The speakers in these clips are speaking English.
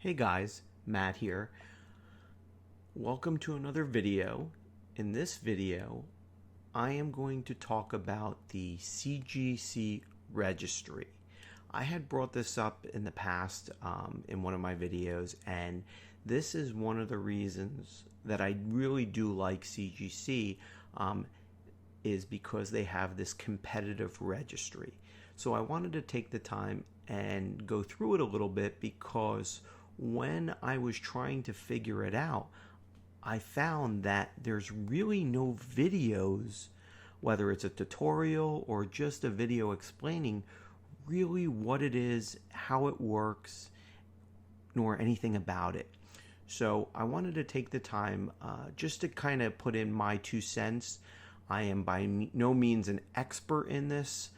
Hey guys, Matt here. Welcome to another video. In this video, I am going to talk about the CGC Registry. I had brought this up in the past in one of my videos, and this is one of the reasons that I really do like CGC is because they have this competitive registry. So I wanted to take the time and go through it a little bit because when I was trying to figure it out, I found that there's really no videos, whether it's a tutorial or just a video explaining really what it is, how it works, nor anything about it. So I wanted to take the time just to kind of put in my 2 cents. I am by no means an expert in this.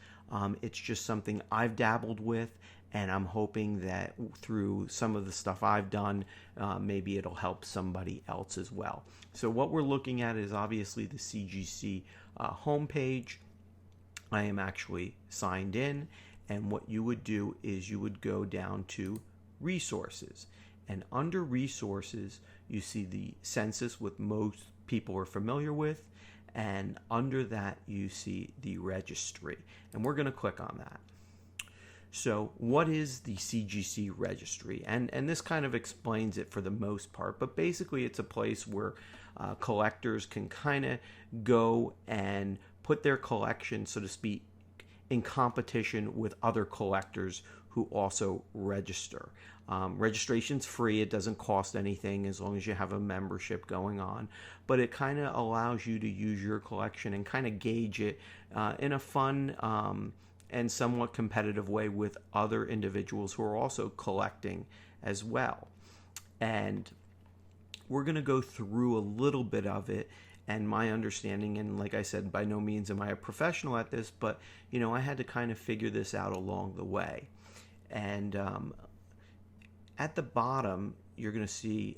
It's just something I've dabbled with, and I'm hoping that through some of the stuff I've done, maybe it'll help somebody else as well. So what we're looking at is obviously the CGC homepage. I am actually signed in, and what you would do is you would go down to Resources. And under Resources, you see the census, what most people are familiar with. And under that, you see the registry. And we're going to click on that. So what is the CGC registry? And this kind of explains it for the most part. But basically, it's a place where collectors can kind of go and put their collection, so to speak, in competition with other collectors who also register. Registration's free. It doesn't cost anything as long as you have a membership going on. But it kind of allows you to use your collection and kind of gauge it in a fun and somewhat competitive way with other individuals who are also collecting as well. And we're going to go through a little bit of it. And my understanding, and like I said, by no means am I a professional at this, but I had to kind of figure this out along the way. And at the bottom, you're going to see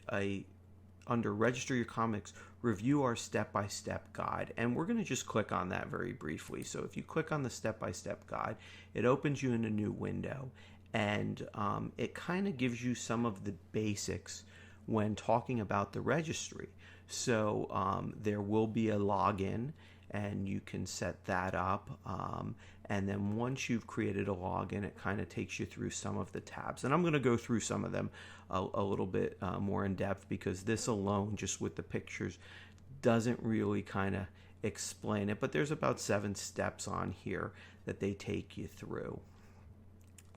under Register Your Comics, review our step-by-step guide. And we're going to just click on that very briefly. So if you click on the step-by-step guide, it opens you in a new window. And it kind of gives you some of the basics when talking about the registry. So there will be a login, and you can set that up. And then once you've created a login, it kind of takes you through some of the tabs. And I'm going to go through some of them a little bit more in depth, because this alone, just with the pictures, doesn't really kind of explain it. But there's about 7 steps on here that they take you through.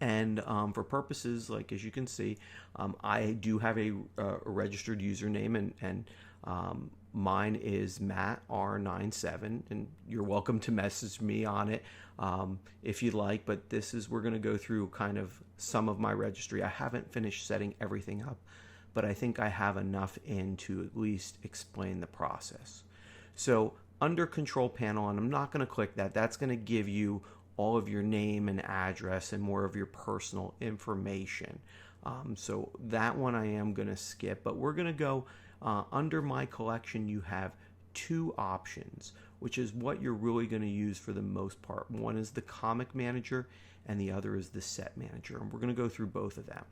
And for purposes, like as you can see, I do have a registered username, and mine is Matt R97, and you're welcome to message me on it if you'd like. But we're going to go through kind of some of my registry. I haven't finished setting everything up, but I think I have enough in to at least explain the process. So under Control Panel, and I'm not going to click that. That's going to give you all of your name and address and more of your personal information. So that one I am going to skip, but we're going to go under My Collection. You have 2 options, which is what you're really going to use for the most part. One is the Comic Manager, and the other is the Set Manager, and we're going to go through both of them.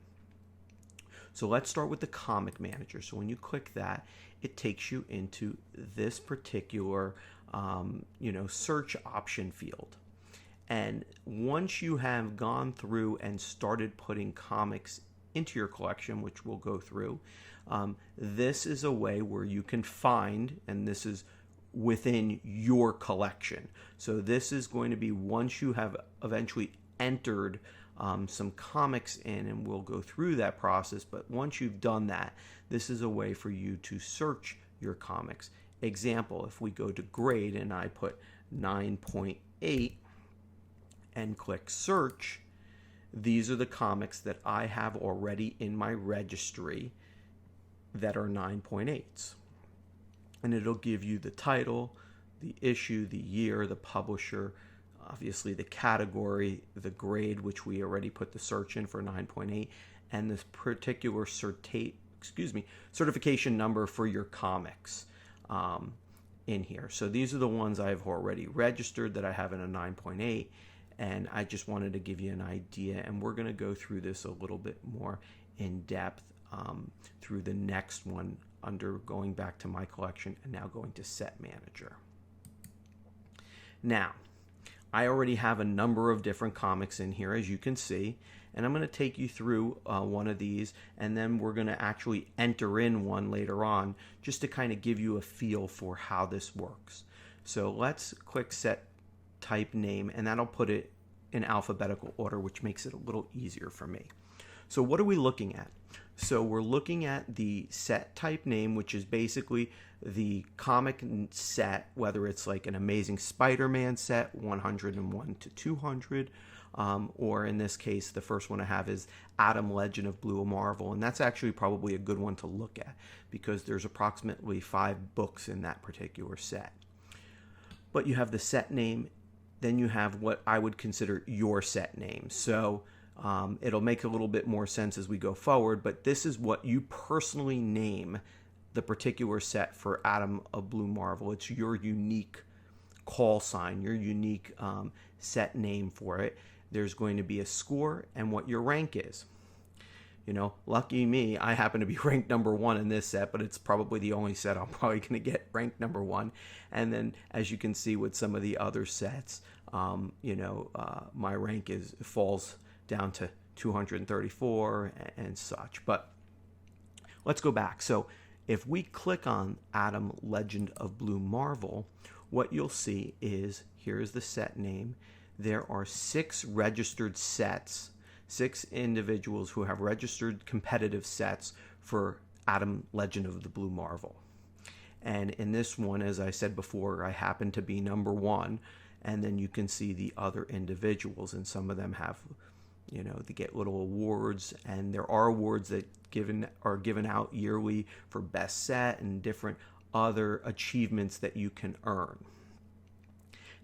So let's start with the Comic Manager. So when you click that, it takes you into this particular search option field. And once you have gone through and started putting comics into your collection, which we'll go through, this is a way where you can find, and this is within your collection. So this is going to be once you have eventually entered some comics in, and we'll go through that process. But once you've done that, this is a way for you to search your comics. Example, if we go to grade and I put 9.8 and click search, these are the comics that I have already in my registry that are 9.8s. And it'll give you the title, the issue, the year, the publisher, obviously the category, the grade, which we already put the search in for 9.8, and this particular certification number for your comics in here. So these are the ones I've already registered that I have in a 9.8. And I just wanted to give you an idea, and we're going to go through this a little bit more in depth through the next one under going back to my collection and now going to set manager. Now, I already have a number of different comics in here, as you can see, and I'm going to take you through one of these, and then we're going to actually enter in one later on just to kind of give you a feel for how this works. So let's click set type name, and that'll put it in alphabetical order, which makes it a little easier for me. So what are we looking at? So we're looking at the set type name, which is basically the comic set, whether it's like an Amazing Spider-Man set, 101 to 200, or in this case, the first one I have is Adam Legend of Blue Marvel, and that's actually probably a good one to look at because there's approximately 5 books in that particular set. But you have the set name, then you have what I would consider your set name. So it'll make a little bit more sense as we go forward, but this is what you personally name the particular set for Adam of Blue Marvel. It's your unique call sign, your unique set name for it. There's going to be a score and what your rank is. You know, lucky me, I happen to be ranked number 1 in this set, but it's probably the only set I'm probably going to get ranked number 1. And then, as you can see with some of the other sets, my rank falls down to 234 and such. But let's go back. So if we click on Adam Legend of Blue Marvel, what you'll see is, here's the set name. There are 6 registered sets, 6 individuals who have registered competitive sets for Adam Legend of the Blue Marvel. And in this one, as I said before, I happen to be number 1, and then you can see the other individuals, and some of them have, they get little awards, and there are awards that are given out yearly for best set and different other achievements that you can earn.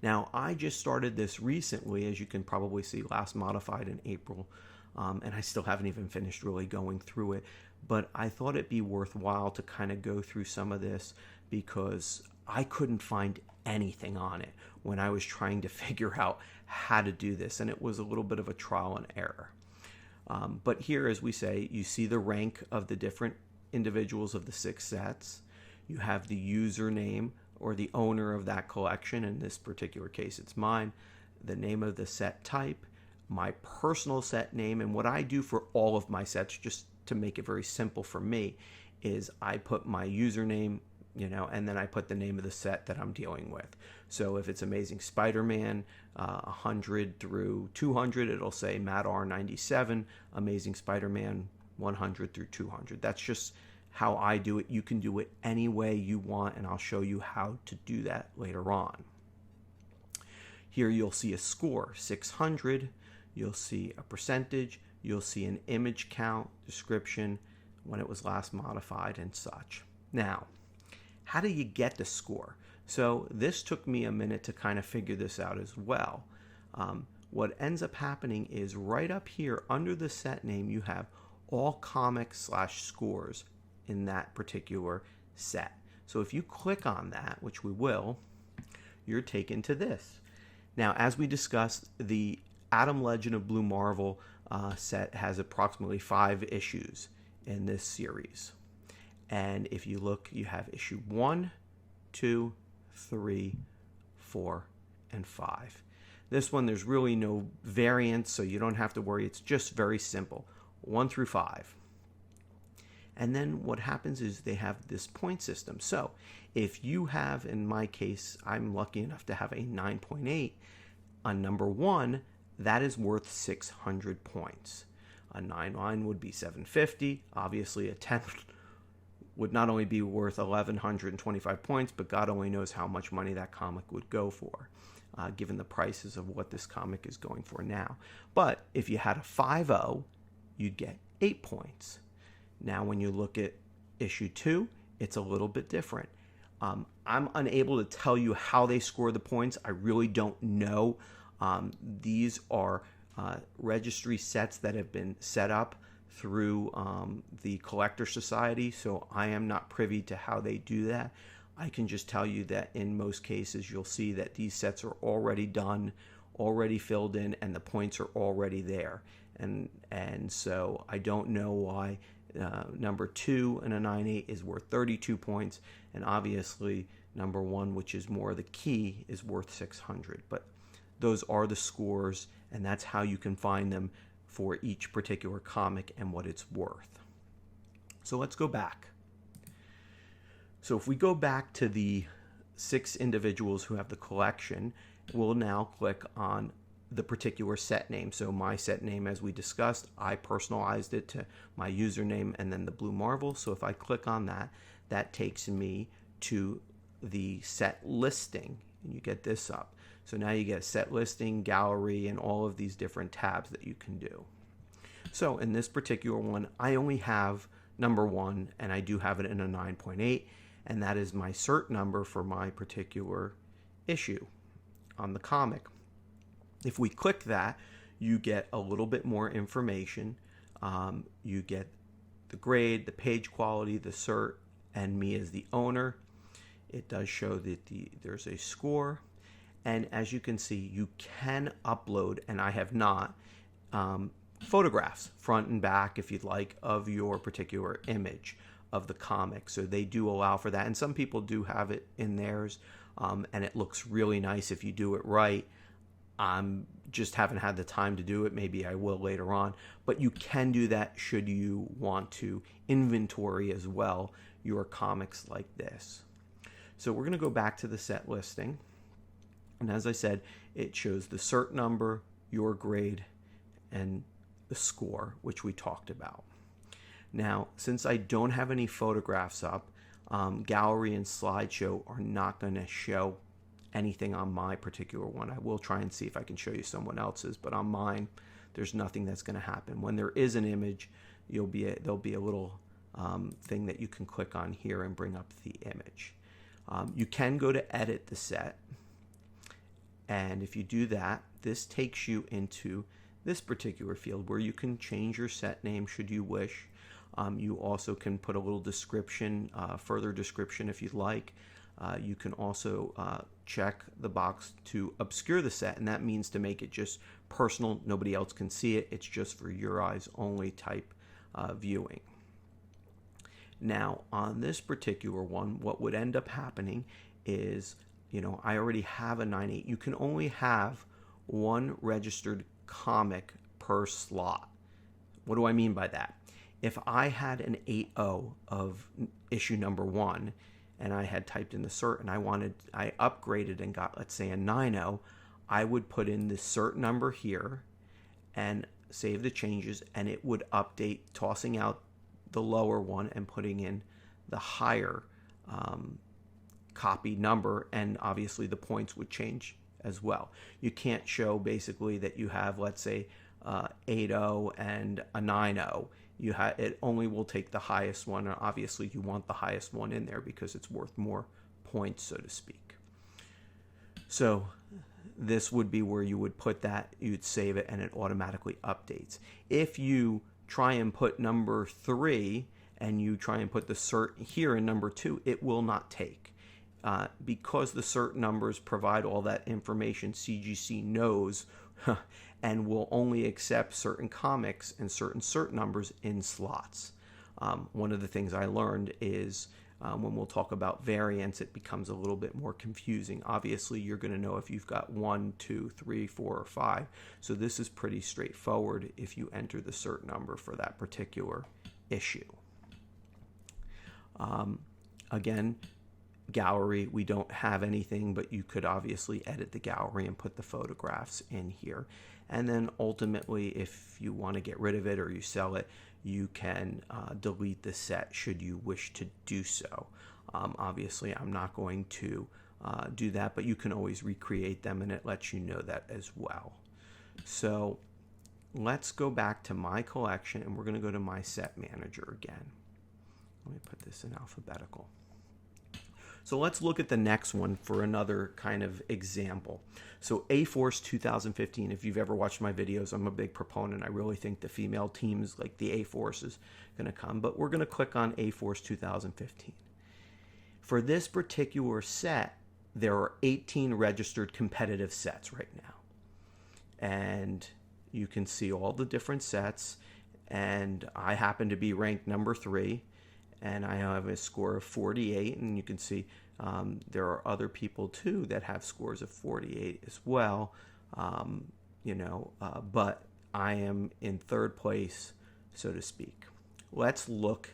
Now, I just started this recently, as you can probably see, last modified in April, and I still haven't even finished really going through it, but I thought it'd be worthwhile to kind of go through some of this because I couldn't find anything on it when I was trying to figure out how to do this, and it was a little bit of a trial and error. But here, as we say, you see the rank of the different individuals of the 6 sets. You have the username or the owner of that collection. In this particular case, it's mine. The name of the set type, my personal set name, and what I do for all of my sets, just to make it very simple for me, is I put my username, and then I put the name of the set that I'm dealing with. So if it's Amazing Spider-Man 100 through 200, it'll say Matt R97, Amazing Spider-Man 100 through 200. That's just how I do it. You can do it any way you want, and I'll show you how to do that later on. Here you'll see a score, 600. You'll see a percentage. You'll see an image count, description, when it was last modified, and such. Now, how do you get the score? So this took me a minute to kind of figure this out as well. What ends up happening is right up here under the set name, you have all comics / scores in that particular set. So if you click on that, which we will, you're taken to this. Now, as we discussed, the Adam Legend of Blue Marvel set has approximately 5 issues in this series. And if you look, you have issue 1, 2, 3, 4, and 5. This one, there's really no variance, so you don't have to worry. It's just very simple, 1 through 5. And then what happens is they have this point system. So if you have, in my case, I'm lucky enough to have a 9.8 on number 1, that is worth 600 points. A 9 would be 750. Obviously, a 10 would not only be worth 1,125 points, but God only knows how much money that comic would go for, given the prices of what this comic is going for now. But if you had a 5.0, you'd get 8 points. Now, when you look at issue 2, it's a little bit different. I'm unable to tell you how they score the points. I really don't know. These are registry sets that have been set up through the Collector Society, so I am not privy to how they do that. I can just tell you that in most cases, you'll see that these sets are already done, already filled in, and the points are already there. And so I don't know why Number 2 and a 9.8 is worth 32 points, and obviously number 1, which is more the key, is worth 600. But those are the scores, and that's how you can find them for each particular comic and what it's worth. So let's go back. So if we go back to the 6 individuals who have the collection, we'll now click on the particular set name. So my set name, as we discussed, I personalized it to my username and then the Blue Marvel. So if I click on that, that takes me to the set listing, and you get this up. So now you get set listing, gallery, and all of these different tabs that you can do. So in this particular one, I only have number 1, and I do have it in a 9.8, and that is my cert number for my particular issue on the comic. If we click that, you get a little bit more information. You get the grade, the page quality, the cert, and me as the owner. It does show that there's a score. And as you can see, you can upload, and I have not, photographs, front and back, if you'd like, of your particular image of the comic. So they do allow for that. And some people do have it in theirs, and it looks really nice if you do it right. Just haven't had the time to do it. Maybe I will later on. But you can do that should you want to inventory as well your comics like this. So we're going to go back to the set listing. And as I said, it shows the cert number, your grade, and the score, which we talked about. Now, since I don't have any photographs up, gallery and slideshow are not going to show anything on my particular one. I will try and see if I can show you someone else's, but on mine, there's nothing that's going to happen. When there is an image, there'll be a little thing that you can click on here and bring up the image. You can go to edit the set, and if you do that, this takes you into this particular field where you can change your set name should you wish. You also can put a little description, further description if you'd like. You can also check the box to obscure the set, and that means to make it just personal. Nobody else can see it. It's just for your eyes only type viewing. Now, on this particular one, what would end up happening is, I already have a 9.8. You can only have one registered comic per slot. What do I mean by that? If I had an 8.0 of issue number 1, and I had typed in the cert, and I upgraded and got, let's say, a 9.0, I would put in the cert number here and save the changes, and it would update, tossing out the lower one and putting in the higher copy number, and obviously the points would change as well. You can't show basically that you have, let's say, 8.0 and a 9.0. It only will take the highest one, and obviously you want the highest one in there because it's worth more points, so to speak. So this would be where you would put that, you'd save it, and it automatically updates. If you try and put number 3 and you try and put the cert here in number 2, it will not take. Because the cert numbers provide all that information, CGC knows and will only accept certain comics and certain cert numbers in slots. One of the things I learned is when we'll talk about variants, it becomes a little bit more confusing. Obviously, you're going to know if you've got 1, 2, 3, 4, or 5. So this is pretty straightforward if you enter the cert number for that particular issue. Again, gallery, we don't have anything, but you could obviously edit the gallery and put the photographs in here. And then ultimately, if you want to get rid of it or you sell it, you can delete the set should you wish to do so. Obviously, I'm not going to do that, but you can always recreate them, and it lets you know that as well. So let's go back to my collection, and we're going to go to my set manager again. Let me put this in alphabetical. So let's look at the next one for another kind of example. So A-Force 2015, if you've ever watched my videos, I'm a big proponent. I really think the female teams like the A-Force is going to come, but we're going to click on A-Force 2015. For this particular set, there are 18 registered competitive sets right now. And you can see all the different sets. and I happen to be ranked number 3, and I have a score of 48, and you can see there are other people too that have scores of 48 as well, but I am in 3rd place, so to speak. Let's look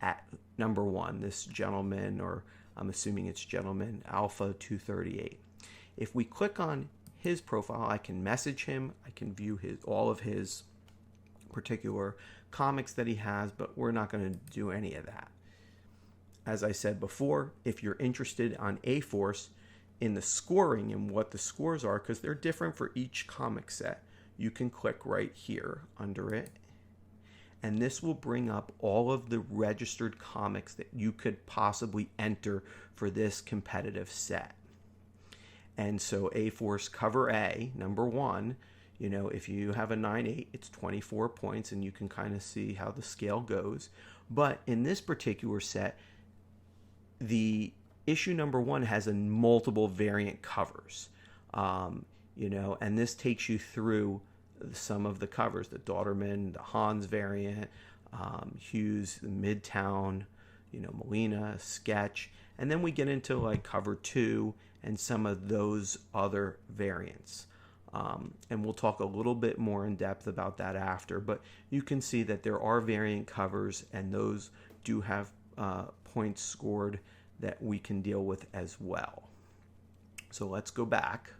at number 1, this gentleman, or I'm assuming it's gentleman, Alpha 238. If we click on his profile, I can message him, I can view all of his particular comics that he has, but we're not going to do any of that. As I said before, if you're interested on A-Force in the scoring and what the scores are, because they're different for each comic set, you can click right here under it, and this will bring up all of the registered comics that you could possibly enter for this competitive set. And so A-Force cover A, number 1, if you have a 9/8, it's 24 points, and you can kind of see how the scale goes. But in this particular set, the issue number 1 has a multiple variant covers, and this takes you through some of the covers, the Daughterman, the Hans variant, Hughes, the Midtown, Molina, Sketch, and then we get into like cover 2 and some of those other variants. And we'll talk a little bit more in depth about that after, but you can see that there are variant covers, and those do have points scored that we can deal with as well. So let's go back.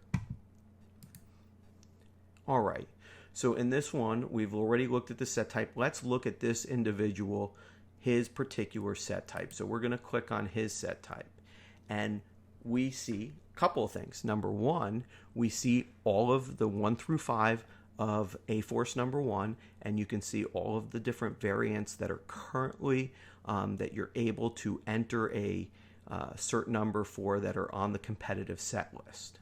All right, so in this one, we've already looked at the set type. Let's look at this individual, his particular set type. So we're going to click on his set type, and we see a couple of things. Number 1, we see all of the 1 through 5 of A-Force number 1, and you can see all of the different variants that are currently that you're able to enter a certain number for that are on the competitive set list.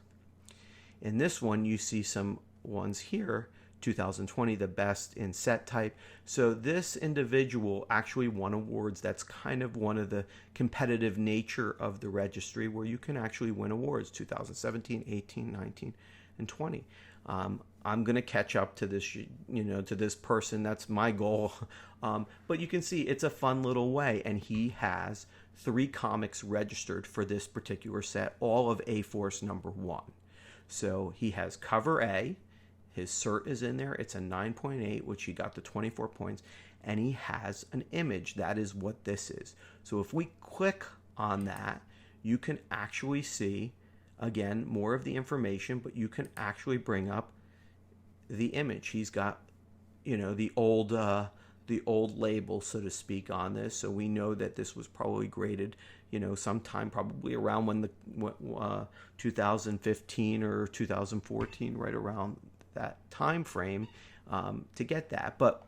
In this one, you see some ones here, 2020, the best in set type. So this individual actually won awards. That's kind of one of the competitive nature of the registry, where you can actually win awards, 2017, 18, 19, and 20. I'm going to catch up to this, to this person. That's my goal. But you can see it's a fun little way, and he has 3 comics registered for this particular set, all of A-Force number 1. So he has cover A. His cert is in there. It's a 9.8, which he got the 24 points. And he has an image. That is what this is. So if we click on that, you can actually see, again, more of the information, but you can actually bring up the image. He's got, the old label, so to speak, on this. So we know that this was probably graded, sometime probably around when the 2015 or 2014, right around that time frame, to get that. But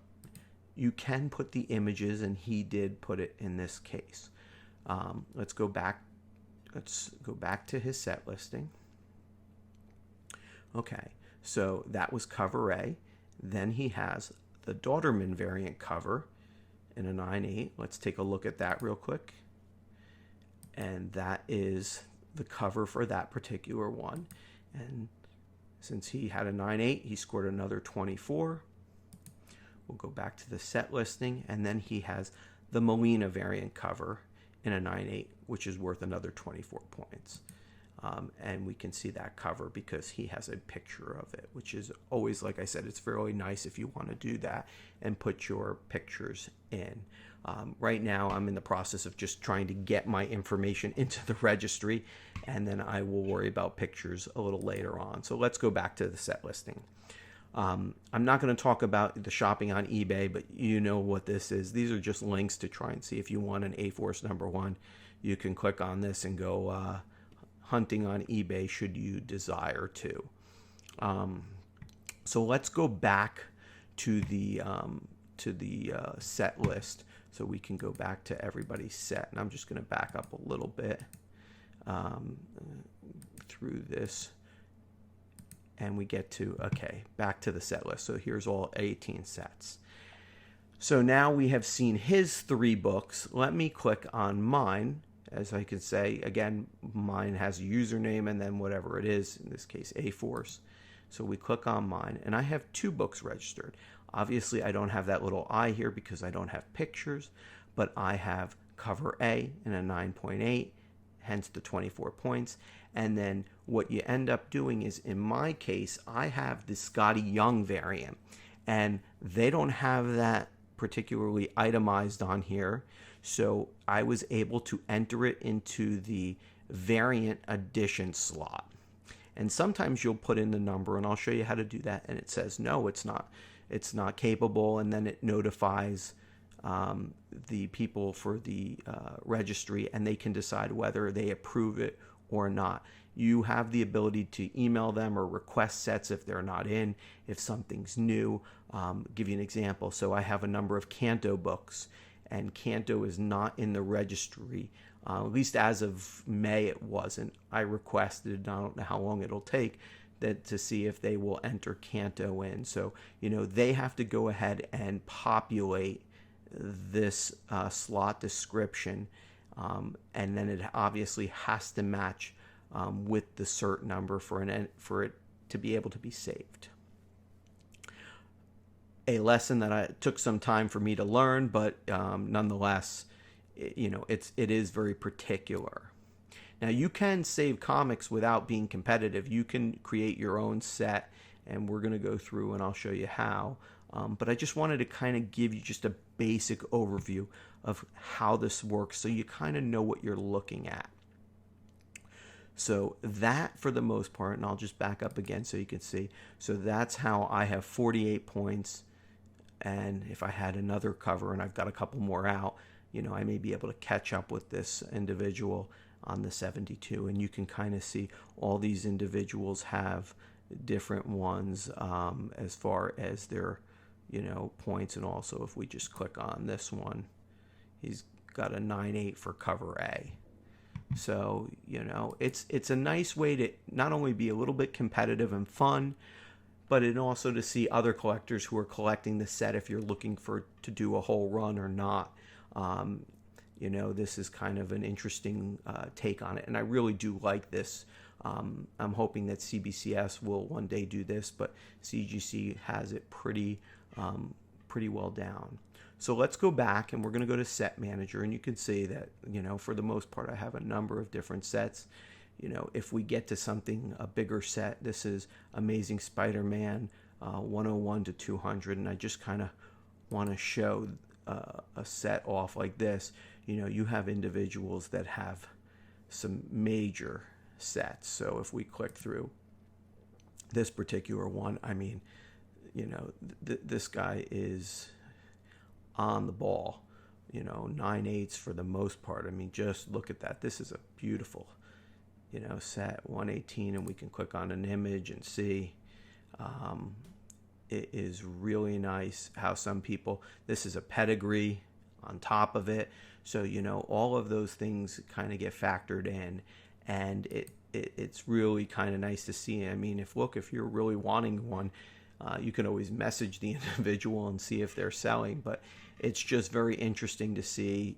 you can put the images, and he did put it in this case. Let's go back to his set listing. Okay, so that was cover A. Then he has the Daughterman variant cover in a 9/8. Let's take a look at that real quick. And that is the cover for that particular one. And since he had a 9/8, he scored another 24. We'll go back to the set listing, and then he has the Molina variant cover in a 9/8, which is worth another 24 points. And we can see that cover because he has a picture of it, which is always, like I said, it's really nice if you want to do that and put your pictures in. Right now, I'm in the process of just trying to get my information into the registry, and then I will worry about pictures a little later on. So let's go back to the set listing. I'm not going to talk about the shopping on eBay, but you know what this is. These are just links to try and see if you want an A-Force number 1. You can click on this and go hunting on eBay should you desire to. So let's go back to the set list, so we can go back to everybody's set. And I'm just going to back up a little bit through this, and we get to, okay, back to the set list. So here's all 18 sets. So now we have seen his 3 books. Let me click on mine. As I can say, again, mine has a username and then whatever it is, in this case, A-Force. So we click on mine, and I have 2 books registered. Obviously, I don't have that little I here because I don't have pictures, but I have cover A in a 9.8, hence the 24 points. And then what you end up doing is, in my case, I have the Scotty Young variant, and they don't have that particularly itemized on here. So I was able to enter it into the variant edition slot. And sometimes you'll put in the number, and I'll show you how to do that, and it says no, it's not capable, and then it notifies the people for the registry, and they can decide whether they approve it or not. You have the ability to email them or request sets if they're not in, if something's new. Give you an example. So I have a number of Canto books, and Canto is not in the registry. At least as of May, it wasn't. I requested, I don't know how long it'll take, that to see if they will enter Canto in. So, they have to go ahead and populate this slot description, and then it obviously has to match with the cert number for it to be able to be saved. A lesson that it took some time for me to learn, but nonetheless, it is very particular. Now, you can save comics without being competitive. You can create your own set, and we're going to go through and I'll show you how. But I just wanted to kind of give you just a basic overview of how this works so you kind of know what you're looking at. So that, for the most part, and I'll just back up again so you can see. So that's how I have 48 points, and if I had another cover and I've got a couple more out, I may be able to catch up with this individual on the 72, and you can kind of see all these individuals have different ones as far as their points. And also, if we just click on this one, he's got a 9.8 for cover A. So it's a nice way to not only be a little bit competitive and fun, but it also to see other collectors who are collecting the set if you're looking to do a whole run or not. This is kind of an interesting take on it, and I really do like this. I'm hoping that CBCS will one day do this, but CGC has it pretty well down. So let's go back, and we're going to go to Set Manager, and you can see that, for the most part, I have a number of different sets. If we get to a bigger set, this is Amazing Spider-Man 101 to 200, and I just kind of want to show a set off like this. You have individuals that have some major sets. So if we click through this particular one, this guy is on the ball, 9/8 for the most part. Just look at that. This is a beautiful, set 118, and we can click on an image and see. It is really nice how some people, this is a pedigree on top of it. So, all of those things kind of get factored in, and it's really kind of nice to see. If you're really wanting one, you can always message the individual and see if they're selling, but it's just very interesting to see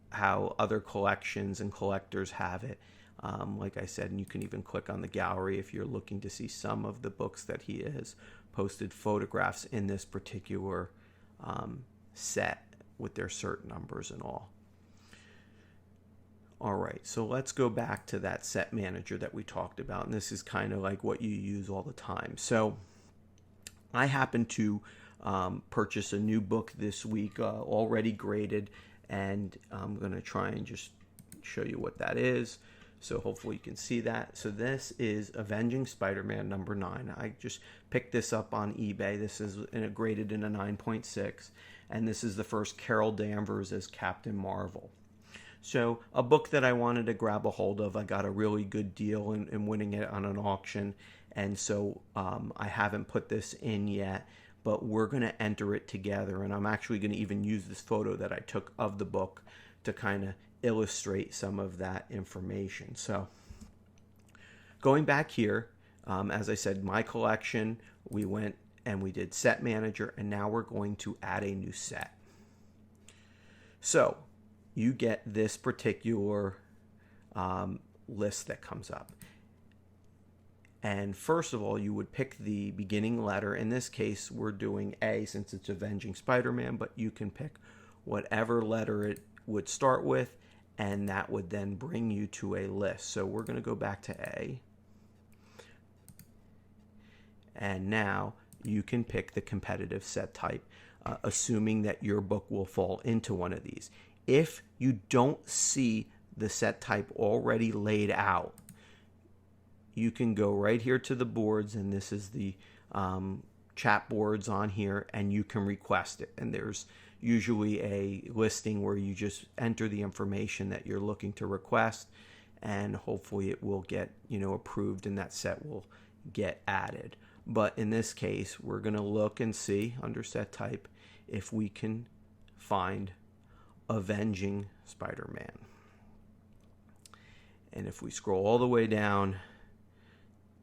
how other collections and collectors have it. Like I said, and you can even click on the gallery if you're looking to see some of the books that he has posted photographs in this particular set with their cert numbers and all. All right, so let's go back to that Set Manager that we talked about, and this is kind of like what you use all the time. So I happened to purchase a new book this week, already graded, and I'm going to try and just show you what that is. So hopefully you can see that. So this is Avenging Spider-Man number 9. I just picked this up on eBay. This is graded in a 9.6, and this is the first Carol Danvers as Captain Marvel. So a book that I wanted to grab a hold of. I got a really good deal in winning it on an auction, and so I haven't put this in yet, but we're going to enter it together, and I'm actually going to even use this photo that I took of the book to kind of illustrate some of that information. So going back here, as I said, my collection, we went and we did Set Manager, and now we're going to add a new set. So you get this particular list that comes up. And first of all, you would pick the beginning letter. In this case, we're doing A since it's Avenging Spider-Man, but you can pick whatever letter it would start with, and that would then bring you to a list. So we're going to go back to A. And now you can pick the competitive set type, assuming that your book will fall into one of these. If you don't see the set type already laid out, you can go right here to the boards, and this is the chat boards on here, and you can request it. And there's usually a listing where you just enter the information that you're looking to request, and hopefully it will get, approved, and that set will get added. But in this case, we're going to look and see under set type if we can find Avenging Spider-Man. And if we scroll all the way down,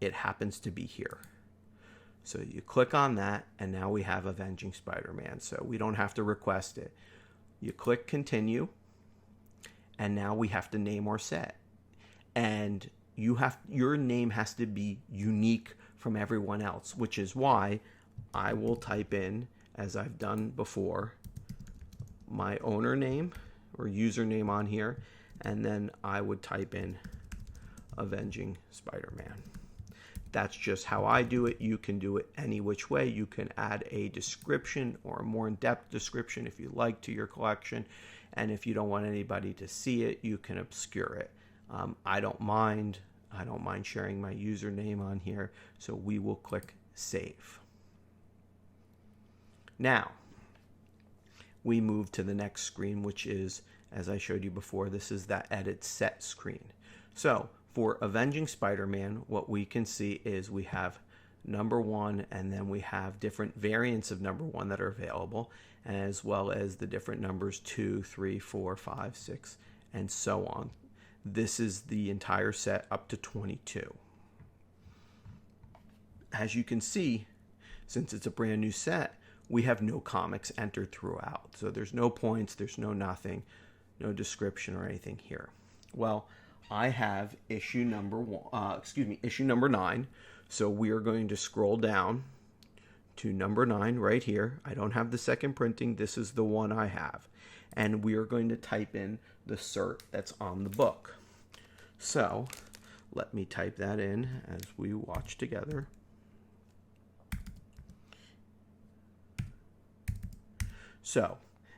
it happens to be here. So you click on that, and now we have Avenging Spider-Man. So we don't have to request it. You click continue, and now we have to name our set. And your name has to be unique from everyone else, which is why I will type in, as I've done before, my owner name or username on here, and then I would type in Avenging Spider-Man. That's just how I do it. You can do it any which way. You can add a description or a more in-depth description if you like to your collection. And if you don't want anybody to see it, you can obscure it. I don't mind sharing my username on here. So we will click Save. Now, we move to the next screen, which is, as I showed you before, this is that Edit Set screen. So for Avenging Spider-Man, what we can see is we have number 1, and then we have different variants of number 1 that are available, as well as the different numbers 2, 3, 4, 5, 6, and so on. This is the entire set up to 22. As you can see, since it's a brand new set, we have no comics entered throughout. So there's no points, there's no nothing, no description or anything here. Well, I have issue number 9. So we are going to scroll down to number 9 right here. I don't have the second printing. This is the one I have. And we are going to type in the cert that's on the book. So let me type that in as we watch together. So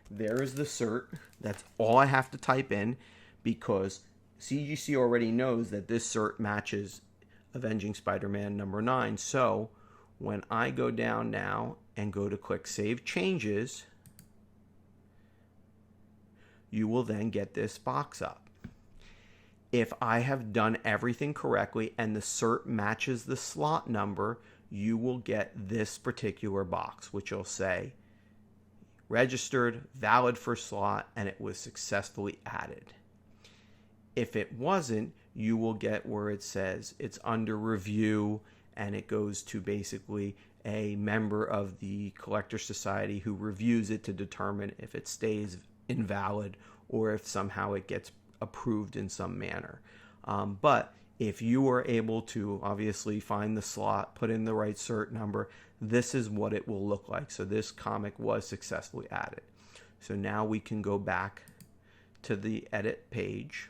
there is the cert. That's all I have to type in, because CGC already knows that this cert matches Avenging Spider-Man number 9. So when I go down now and go to click Save Changes, you will then get this box up. If I have done everything correctly and the cert matches the slot number, you will get this particular box, which will say registered, valid for slot, and it was successfully added. If it wasn't, you will get where it says it's under review, and it goes to basically a member of the Collector Society who reviews it to determine if it stays invalid or if somehow it gets approved in some manner. But if you are able to obviously find the slot, put in the right cert number, this is what it will look like. So this comic was successfully added. So now we can go back to the edit page.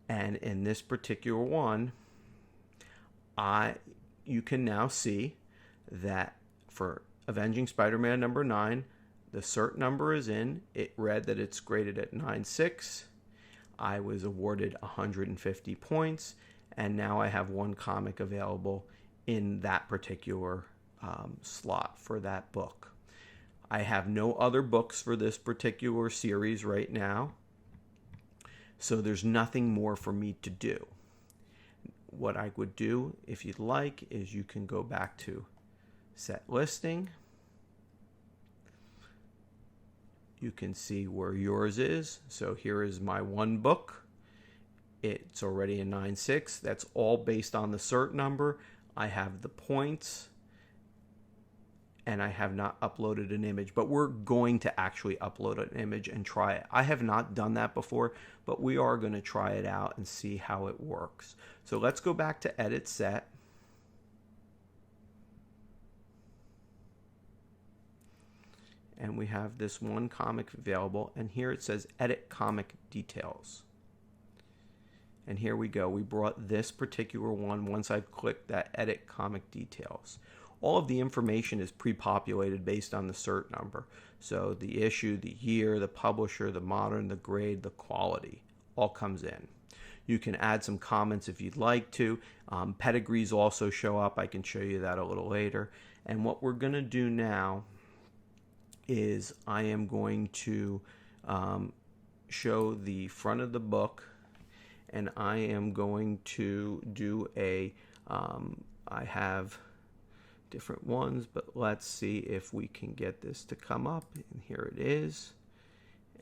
And in this particular one, you can now see that for Avenging Spider-Man number 9, the cert number is in. It read that it's graded at 9.6. I was awarded 150 points, and now I have one comic available in that particular slot for that book. I have no other books for this particular series right now, so there's nothing more for me to do. What I would do, if you'd like, is you can go back to Set Listing. You can see where yours is. So here is my one book. It's already a 9.6. That's all based on the cert number. I have the points. and I have not uploaded an image, but we're going to actually upload an image and try it. I have not done that before, but we are going to try it out and see how it works. So let's go back to Edit Set. And we have this one comic available, and here it says Edit Comic Details. And here we go. We brought this particular one once I've clicked that Edit Comic Details. All of the information is pre-populated based on the cert number. So the issue, the year, the publisher, the modern, the grade, the quality, all comes in. You can add some comments if you'd like to. Pedigrees also show up. I can show you that a little later. And what we're going to do now is I am going to show the front of the book, and I am going to do a, I have different ones, but let's see if we can get this to come up. And here it is.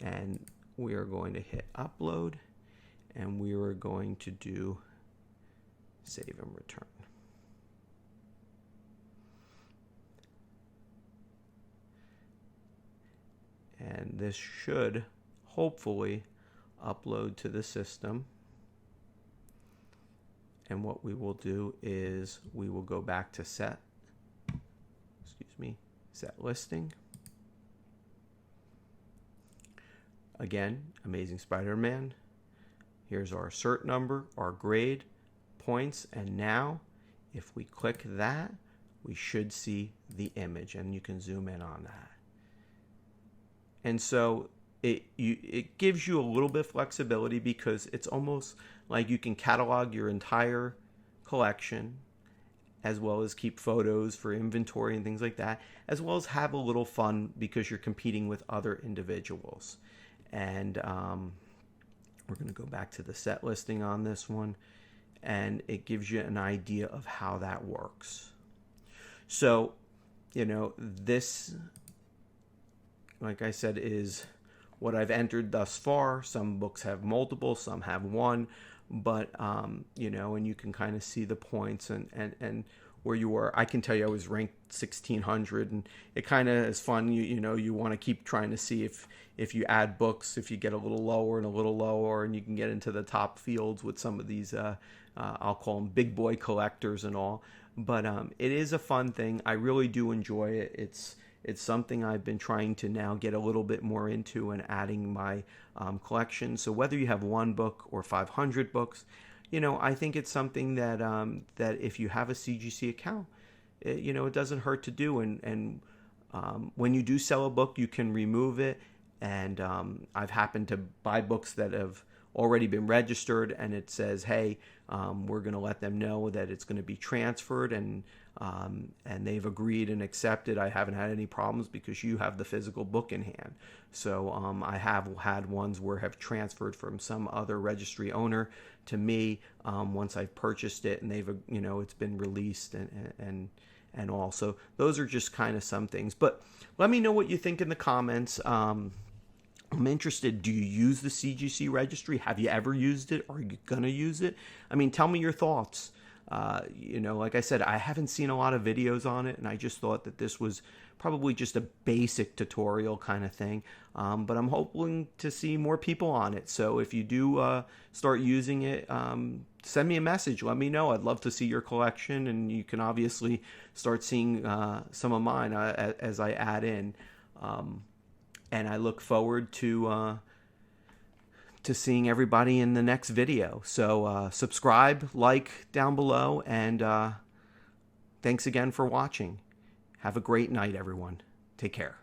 And we are going to hit upload, and we are going to do save and return. And this should hopefully upload to the system. And what we will do is we will go back to set listing. Again, Amazing Spider-Man. Here's our cert number, our grade, points, and now if we click that, we should see the image, and you can zoom in on that. And so it gives you a little bit of flexibility, because it's almost like you can catalog your entire collection, as well as keep photos for inventory and things like that, as well as have a little fun because you're competing with other individuals. And we're going to go back to the set listing on this one, and it gives you an idea of how that works. So, you know, this, like I said, is what I've entered thus far. Some books have multiple, some have one, but you know, and you can kind of see the points and where you were. I can tell you I was ranked 1600, and it kind of is fun. You know, you want to keep trying to see if you add books, if you get a little lower and a little lower, and you can get into the top fields with some of these I'll call them big boy collectors and all. But it is a fun thing. I really do enjoy it. It's something I've been trying to now get a little bit more into and adding my collection. So whether you have one book or 500 books, you know, I think it's something that that if you have a CGC account, you know, it doesn't hurt to do. And when you do sell a book, you can remove it. And I've happened to buy books that have already been registered, and it says, hey, we're going to let them know that it's going to be transferred, and they've agreed and accepted. I haven't had any problems because you have the physical book in hand. So I have had ones where have transferred from some other registry owner to me once I've purchased it, and they've, you know, it's been released and all. So those are just kind of some things. But let me know what you think in the comments. I'm interested. Do you use the CGC registry? Have you ever used it? Are you going to use it? I mean, tell me your thoughts. You know, like I said, I haven't seen a lot of videos on it, and I just thought that this was probably just a basic tutorial kind of thing. But I'm hoping to see more people on it. So if you do start using it, send me a message. Let me know. I'd love to see your collection, and you can obviously start seeing some of mine as I add in. And I look forward to seeing everybody in the next video. So subscribe, like down below, and thanks again for watching. Have a great night, everyone. Take care.